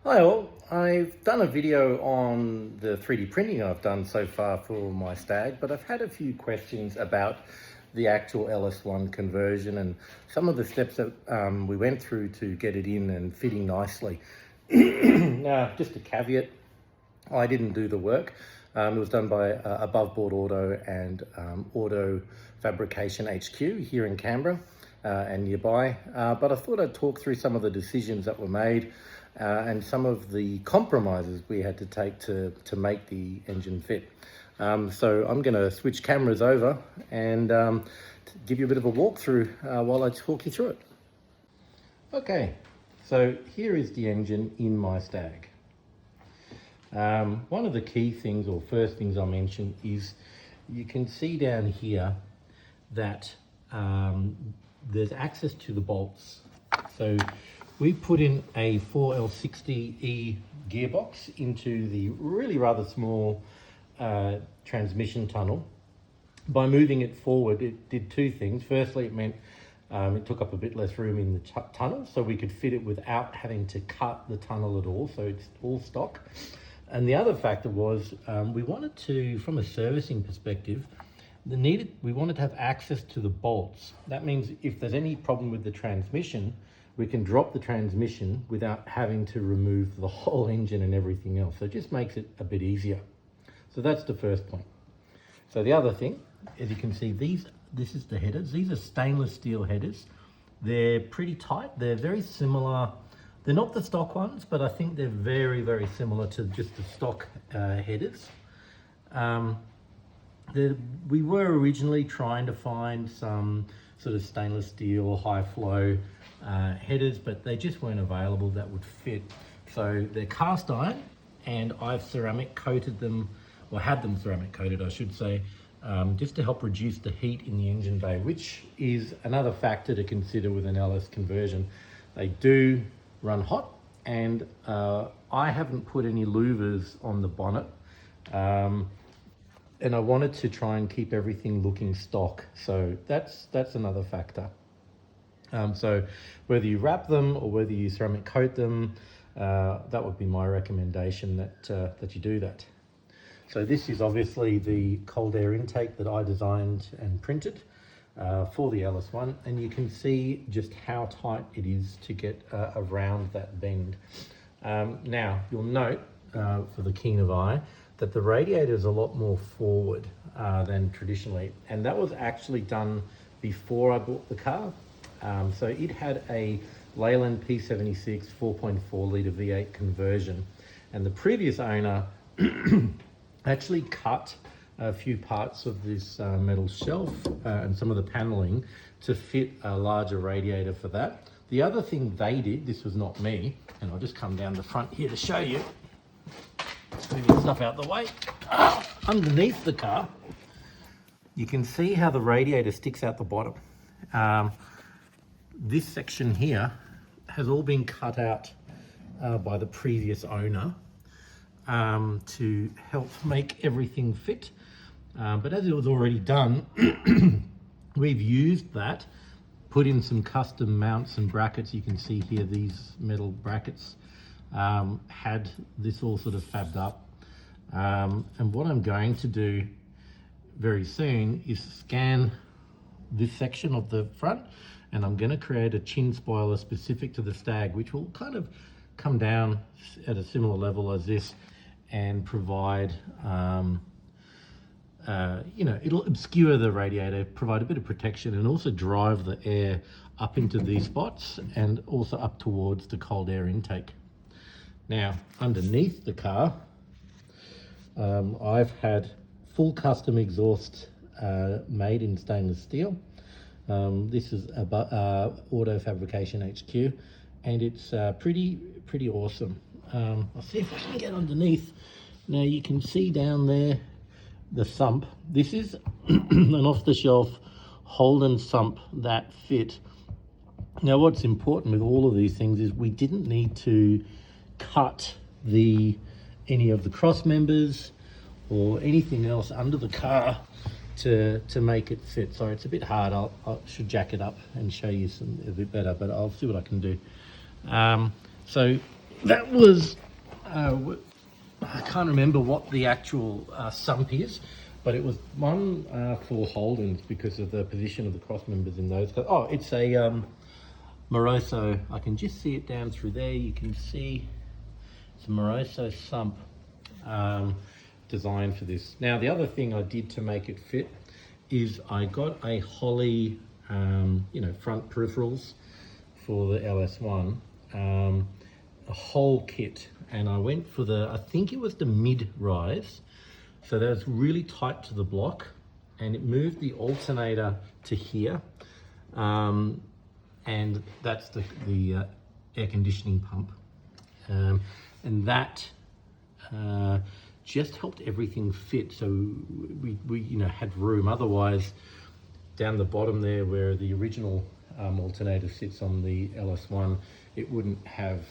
Hi all, I've done a video on the 3D printing I've done so far for my Stag, but I've had a few questions about the actual LS1 conversion and some of the steps that we went through to get it in and fitting nicely. Now, just a caveat, I didn't do the work. It was done by Above Board Auto and Auto Fabrication HQ here in Canberra and nearby. But I thought I'd talk through some of the decisions that were made and some of the compromises we had to take to make the engine fit. So I'm going to switch cameras over and give you a bit of a walkthrough while I talk you through it. Okay, so here is the engine in my Stag. One of the key things, or first things I mentioned, is you can see down here that there's access to the bolts. So we put in a 4L60E gearbox into the really rather small transmission tunnel. By moving it forward, it did two things. Firstly, it meant it took up a bit less room in the tunnel, so we could fit it without having to cut the tunnel at all, so it's all stock. And the other factor was we wanted to, from a servicing perspective, we wanted to have access to the bolts. That means if there's any problem with the transmission, we can drop the transmission without having to remove the whole engine and everything else. So it just makes it a bit easier. So that's the first point. So the other thing, as you can see, this is the headers. These are stainless steel headers. They're pretty tight. They're very similar. They're not the stock ones, but I think they're very, very similar to just the stock headers. We were originally trying to find some sort of stainless steel, high flow headers, but they just weren't available that would fit. So they're cast iron, and I've ceramic coated them, or had them ceramic coated, I should say, just to help reduce the heat in the engine bay, which is another factor to consider with an LS conversion. They do run hot, and I haven't put any louvers on the bonnet, and I wanted to try and keep everything looking stock, so that's another factor. So whether you wrap them or whether you ceramic coat them, that would be my recommendation that you do that. So this is obviously the cold air intake that I designed and printed for the LS1, and you can see just how tight it is to get around that bend. Now you'll note for the keen of eye that the radiator is a lot more forward than traditionally, and that was actually done before I bought the car. So it had a Leyland P76 4.4 litre V8 conversion, and the previous owner actually cut a few parts of this metal shelf and some of the paneling to fit a larger radiator for that. The other thing they did, this was not me, and I'll just come down the front here to show you. Move your stuff out the way. Underneath the car, you can see how the radiator sticks out the bottom. This section here has all been cut out by the previous owner to help make everything fit. But as it was already done, we've used that, put in some custom mounts and brackets. You can see here these metal brackets had this all sort of fabbed up. And what I'm going to do very soon is scan this section of the front, and I'm going to create a chin spoiler specific to the Stag, which will kind of come down at a similar level as this and provide, it'll obscure the radiator, provide a bit of protection, and also drive the air up into these spots and also up towards the cold air intake. Now, underneath the car, I've had full custom exhaust made in stainless steel. This is Auto Fabrication HQ, and it's pretty awesome. I'll see if I can get underneath. Now you can see down there the sump. This is an off-the-shelf Holden sump that fit. Now what's important with all of these things is we didn't need to cut any of the cross members or anything else under the car to make it fit. Sorry, it's a bit hard. I should jack it up and show you a bit better, but I'll see what I can do. So that was, I can't remember what the actual sump is, but it was one for Holdens because of the position of the cross members in those. Oh, it's a Moroso. I can just see it down through there. You can see it's a Moroso sump designed for this. Now, the other thing I did to make it fit is I got a Holley, front peripherals for the LS1, a whole kit, and I went for I think it was the mid-rise, so that was really tight to the block, and it moved the alternator to here, and that's the air conditioning pump, and that just helped everything fit, so we had room. Otherwise, down the bottom there where the original alternator sits on the LS1, it wouldn't have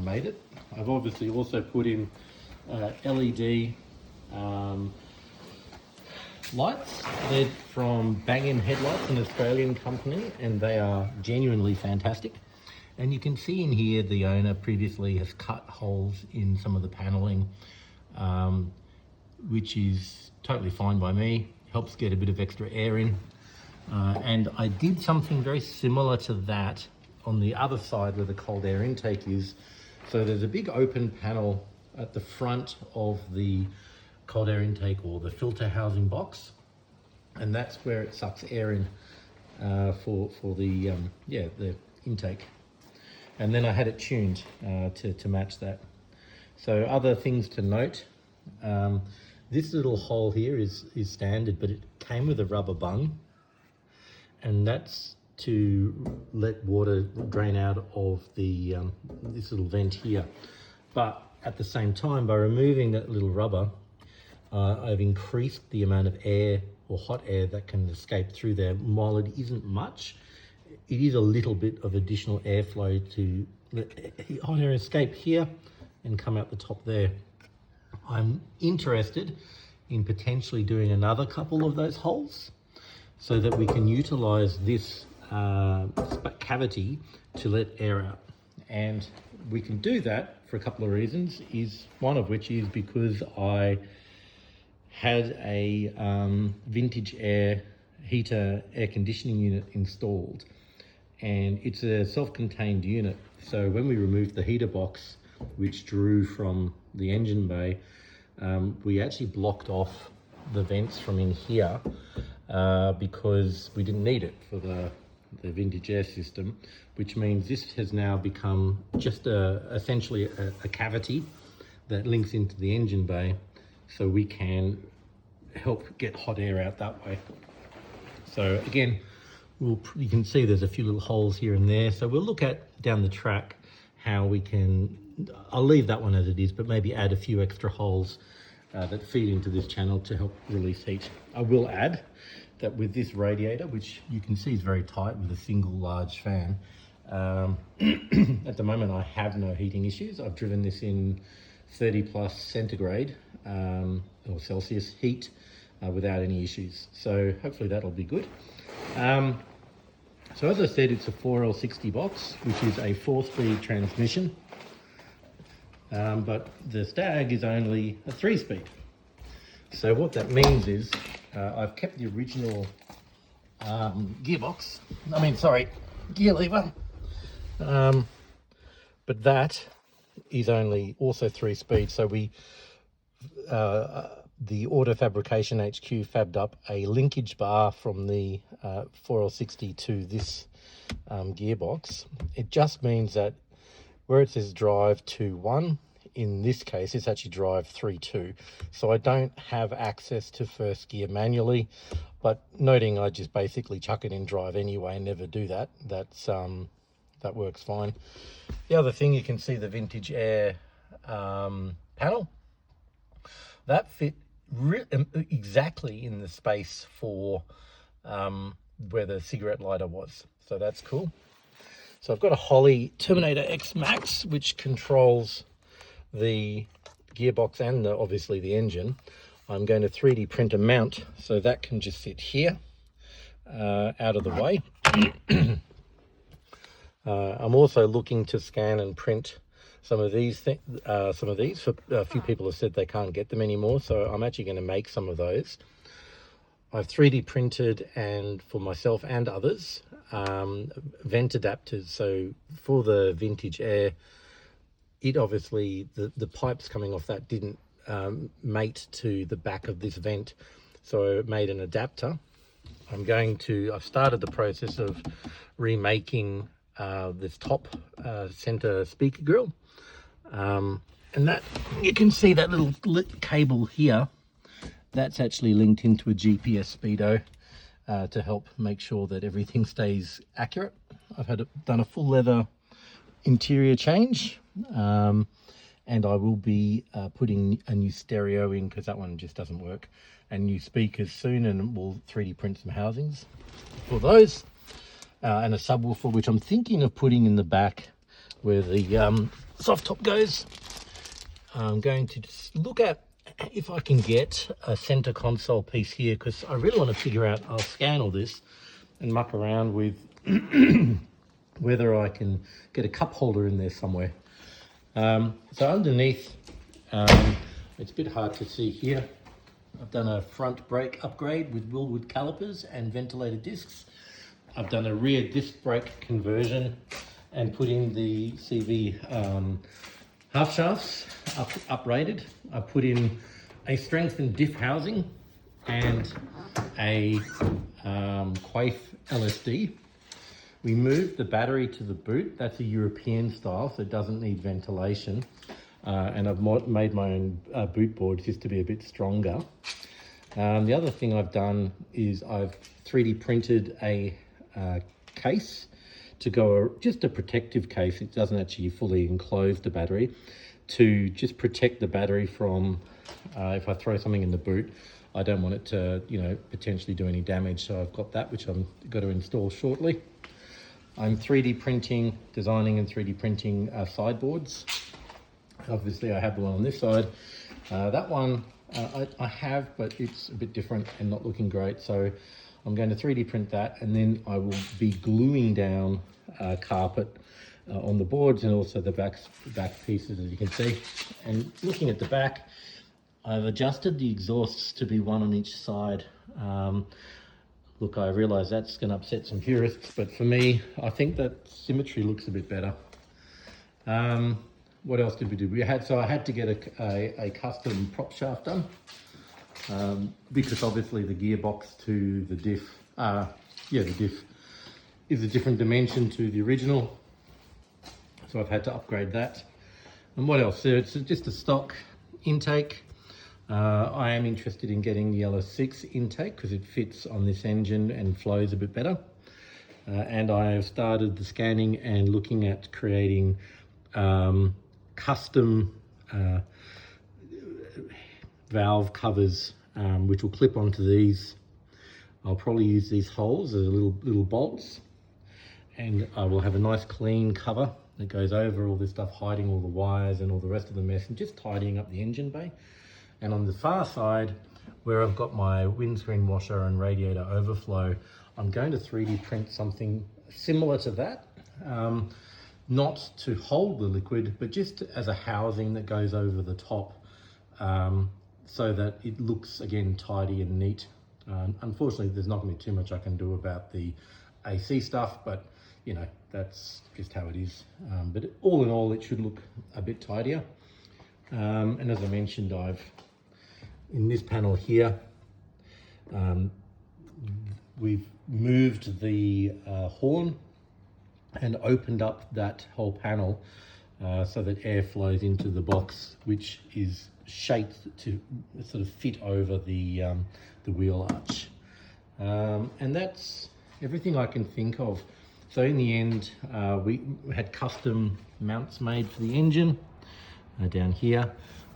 made it. I've obviously also put in LED lights. They're from Bangin Headlights, an Australian company, and they are genuinely fantastic. And you can see in here the owner previously has cut holes in some of the paneling, which is totally fine by me. Helps get a bit of extra air in. And I did something very similar to that on the other side where the cold air intake is. So there's a big open panel at the front of the cold air intake or the filter housing box, and that's where it sucks air in for the intake. And then I had it tuned to match that. So other things to note, this little hole here is standard, but it came with a rubber bung, and that's to let water drain out of the this little vent here. But at the same time, by removing that little rubber, I've increased the amount of air or hot air that can escape through there. While it isn't much, it is a little bit of additional airflow to let hot air escape here and come out the top there. I'm interested in potentially doing another couple of those holes so that we can utilize this cavity to let air out. And we can do that for a couple of reasons, one of which is because I had a vintage air heater air conditioning unit installed, and it's a self-contained unit. So when we removed the heater box, which drew from the engine bay, we actually blocked off the vents from in here because we didn't need it for the vintage air system, which means this has now become just essentially a cavity that links into the engine bay, so we can help get hot air out that way. So again, you can see there's a few little holes here and there, so we'll look at down the track how we can, I'll leave that one as it is, but maybe add a few extra holes that feed into this channel to help release heat. I will add that with this radiator, which you can see is very tight with a single large fan, at the moment I have no heating issues. I've driven this in 30 plus centigrade or Celsius heat without any issues, so hopefully that'll be good. So as I said, it's a 4L60 box, which is a 4-speed transmission, but the Stag is only a 3-speed. So what that means is I've kept the original gear lever, but that is only also 3 speed. So the Auto Fabrication HQ fabbed up a linkage bar from the 4L60 to this gearbox. It just means that where it says drive 2-1, in this case it's actually drive 3-2. So I don't have access to first gear manually, but noting I just basically chuck it in drive anyway and never do that. That works fine. The other thing, you can see the vintage air panel. That fit exactly in the space for where the cigarette lighter was. So that's cool. So I've got a Holley Terminator X Max, which controls the gearbox and obviously the engine. I'm going to 3D print a mount so that can just sit here out of the way. I'm also looking to scan and print some of these for a few people have said they can't get them anymore, so I'm actually going to make some of those. I've 3D printed, and for myself and others, vent adapters. So for the vintage air, it obviously, the pipes coming off that didn't mate to the back of this vent, so I made an adapter. I've started the process of remaking this top center speaker grill, and that, you can see that little cable here, that's actually linked into a GPS speedo to help make sure that everything stays accurate. I've done a full leather interior change, and I will be putting a new stereo in, because that one just doesn't work, and new speakers soon, and we'll 3D print some housings for those, and a subwoofer, which I'm thinking of putting in the back where the soft top goes. I'm going to just look at if I can get a center console piece here, because I really want to figure out, I'll scan all this and muck around with whether I can get a cup holder in there somewhere. So underneath, it's a bit hard to see here, I've done a front brake upgrade with Willwood calipers and ventilated discs. I've done a rear disc brake conversion and put in the CV half shafts uprated. I put in a strengthened diff housing and a Quaife LSD. We moved the battery to the boot. That's a European style, so it doesn't need ventilation. And I've made my own boot board just to be a bit stronger. The other thing I've done is I've 3D printed a case to go, just a protective case. It doesn't actually fully enclose the battery, to just protect the battery from, if I throw something in the boot, I don't want it to, potentially do any damage. So I've got that, which I'm going to install shortly. I'm 3D printing, designing and 3D printing sideboards. Obviously I have the one on this side. That one I have, but it's a bit different and not looking great. So I'm going to 3D print that, and then I will be gluing down carpet on the boards, and also the back pieces, as you can see. And looking at the back, I've adjusted the exhausts to be one on each side. Look, I realise that's going to upset some purists, but for me, I think that symmetry looks a bit better. What else did we do? I had to get a custom prop shaft done, because obviously the gearbox to the diff, the diff is a different dimension to the original. So I've had to upgrade that. And what else? So it's just a stock intake. I am interested in getting the LS6 intake because it fits on this engine and flows a bit better. And I have started the scanning and looking at creating custom valve covers, which will clip onto these. I'll probably use these holes as little bolts, and I will have a nice clean cover that goes over all this stuff, hiding all the wires and all the rest of the mess, and just tidying up the engine bay. And on the far side, where I've got my windscreen washer and radiator overflow, I'm going to 3D print something similar to that. Not to hold the liquid, but just as a housing that goes over the top, so that it looks, again, tidy and neat. Unfortunately, there's not going to be too much I can do about the AC stuff, but that's just how it is. But all in all, it should look a bit tidier. And as I mentioned, in this panel here, we've moved the horn and opened up that whole panel so that air flows into the box, which is shaped to sort of fit over the wheel arch. And that's everything I can think of. So in the end, we had custom mounts made for the engine down here.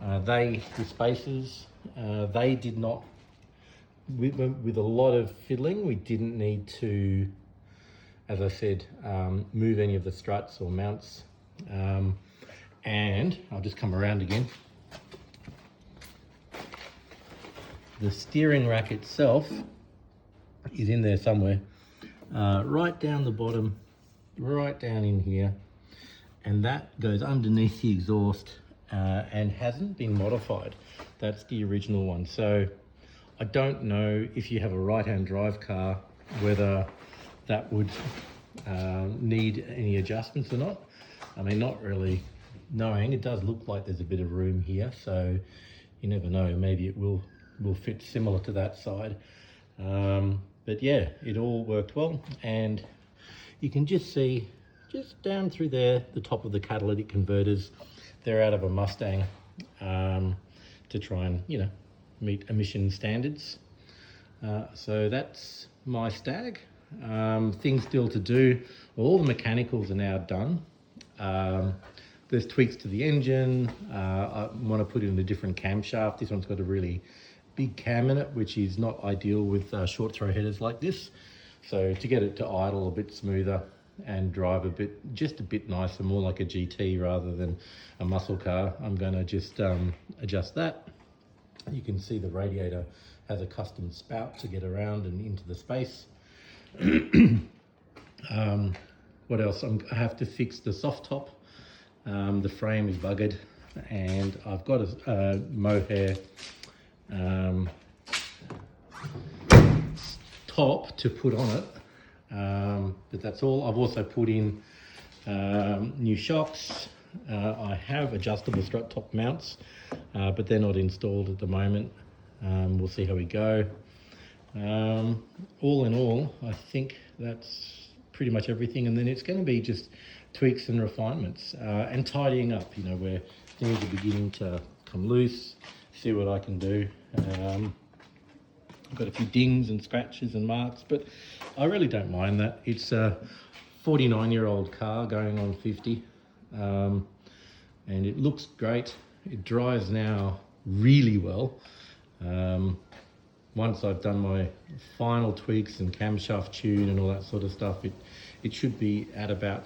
The spacers, they did not, with a lot of fiddling, we didn't need to, as I said, move any of the struts or mounts. And I'll just come around again. The steering rack itself is in there somewhere, right down the bottom, right down in here. and that goes underneath the exhaust and hasn't been modified. That's the original one. So I don't know if you have a right-hand drive car whether that would need any adjustments or not. I mean, not really knowing. It does look like there's a bit of room here, so you never know, maybe it will fit similar to that side. But yeah, it all worked well, and you can just see just down through there the top of the catalytic converters. They're out of a Mustang to try and, you know, meet emission standards. So that's my Stag. Things still to do. All the mechanicals are now done. There's tweaks to the engine. I want to put in a different camshaft. This one's got a really big cam in it, which is not ideal with short throw headers like this. So to get it to idle a bit smoother and drive just a bit nicer, more like a GT rather than a muscle car, I'm going to just adjust that. You can see the radiator has a custom spout to get around and into the space. What else? I have to fix the soft top. The frame is buggered, and I've got a mohair top to put on it, but that's all. I've also put in new shocks. I have adjustable strut top mounts, but they're not installed at the moment. We'll see how we go. All in all, I think that's pretty much everything, and then it's going to be just tweaks and refinements and tidying up, you know, where things are beginning to come loose, see what I can do. I've got a few dings and scratches and marks, but I really don't mind that. It's a 49-year-old car going on 50, and it looks great. It drives now really well. Once I've done my final tweaks and camshaft tune and all that sort of stuff, it should be at about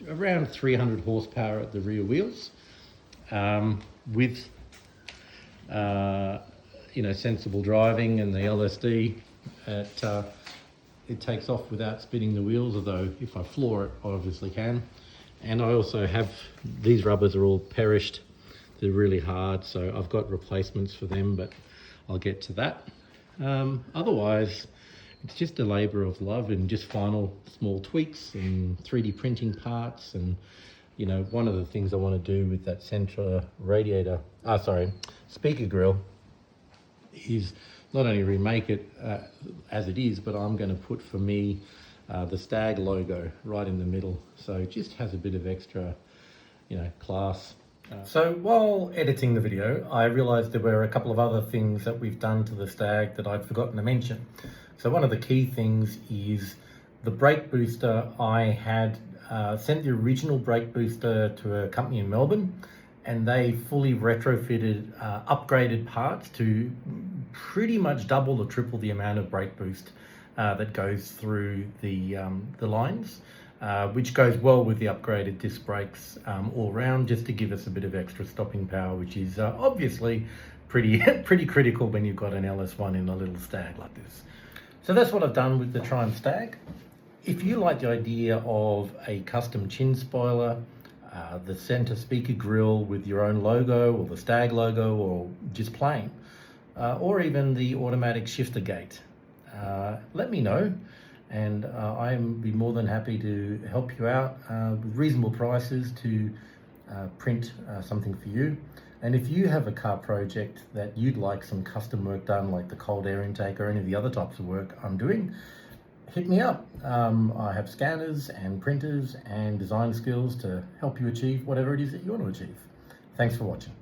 around 300 horsepower at the rear wheels, with you know, sensible driving and the LSD. It takes off without spinning the wheels, although if I floor it, I obviously can. And I also have, these rubbers are all perished. They're really hard, so I've got replacements for them, but I'll get to that. Otherwise, it's just a labour of love and just final small tweaks and 3D printing parts. And, you know, one of the things I want to do with that central radiator, speaker grill, is not only remake it as it is, but I'm going to put for me the Stag logo right in the middle. So it just has a bit of extra, you know, class. So while editing the video, I realized there were a couple of other things that we've done to the Stag that I'd forgotten to mention. So one of the key things is the brake booster. I had sent the original brake booster to a company in Melbourne, and they fully retrofitted upgraded parts to pretty much double or triple the amount of brake boost that goes through the lines. Which goes well with the upgraded disc brakes all round, just to give us a bit of extra stopping power, which is obviously pretty critical when you've got an LS1 in a little Stag like this. So that's what I've done with the Triumph Stag. If you like the idea of a custom chin spoiler, the center speaker grill with your own logo, or the Stag logo, or just plain, or even the automatic shifter gate, let me know. And I'd be more than happy to help you out with reasonable prices to print something for you. And if you have a car project that you'd like some custom work done, like the cold air intake or any of the other types of work I'm doing, hit me up. I have scanners and printers and design skills to help you achieve whatever it is that you want to achieve. Thanks for watching.